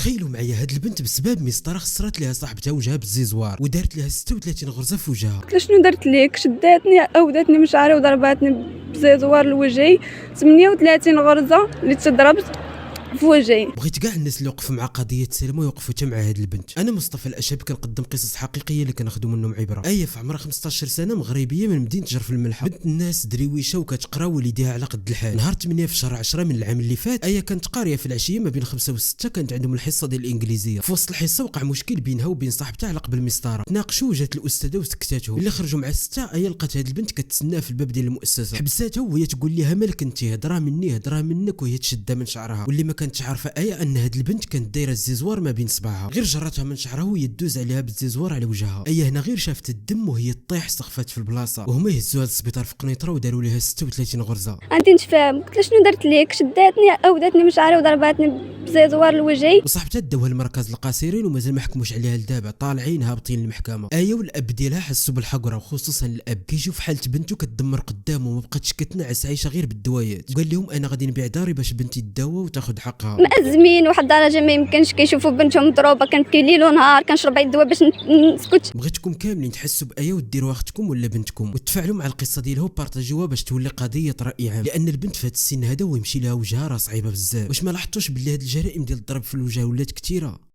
تخيلوا معايا هاد البنت بسبب مسطره خسرت لها صاحبتها وجهها بالزيزوار ودارت لها 36 غرزه في وجهها. قلت لها شنو درت ليك؟ شداتني اوداتني من شعري وضرباتني بزيزوار لوجهي 38 غرزه اللي تضربت في وجهي. بغيت كاع الناس اللي وقفوا مع قضيه سلمى يوقفوا حتى مع هاد البنت. انا مصطفى الاشهب كنقدم قصص حقيقيه اللي كناخذوا منهم عبره. في عمرها 15 سنه مغربيه من مدينه جرف الملحه، بنت الناس درويشه وكتقرا والديها على قد الحال. نهار 8 في شهر 10 من العام اللي فات كانت قاريه في العشيه ما بين 5 و 6 كانت عندهم الحصه ديال الانجليزيه. في وسط الحصه وقع مشكل بينها وبين صاحبتها على قبل المسطره، تناقشوا وجات الاستاذه وسكتاتهم. اللي خرجوا مع 6 لقات هاد البنت كتسناها في الباب ديال المؤسسه، حبساتها وهي تقول لها مالك انت، هضره مني هضره منك، وهي تشدها من شعرها. واللي ما كانتش عارفه ان هاد البنت كانت دايره الزيزوار ما بين صباعها، غير جرتها من شعرها وهي تدوز عليها بالزيزوار على وجهها. هنا غير شافت الدم وهي طيح سقفات في البلاصه، وهما يهزوها للسبيطار في قنيطره وداروا لها 36 غرزه. عندي نتفاهم. قلت لها شنو درت ليك؟ شداتني اوداتني من شعري وضرباتني بزيزوار لوجهي. وصاحبتها داوها لمركز القاصرين ومازال ما حكموش عليها لدابا، طالعين هابطين للمحكمه. والاب ديالها حسوا بالحقره، وخصوصا الاب كيشوف حاله بنته كتدمر قدامه وما بقاتش كتنعس عايشه غير بالدوايات. وقال لهم انا غادي نبيع داري باش بنتي تداوى وتاخذ حقها. مأزمين واحد الدرجه ما يمكنش، كيشوفوا بنتهم مضروبه كنبكي ليل ونهار، كنشرب الدواء باش نسكت. بغيتكم كاملين تحسوا وديروا اختكم ولا بنتكم وتفاعلوا مع القصه ديالها وبارطاجيوها باش تولي قضيه راي عام، لان البنت في هذا السن هذا ويمشي لها وجهها راه صعيبه بزاف. واش ما لاحظتوش باللي هاد الجرائم ديال الضرب في الوجه ولات كثيره؟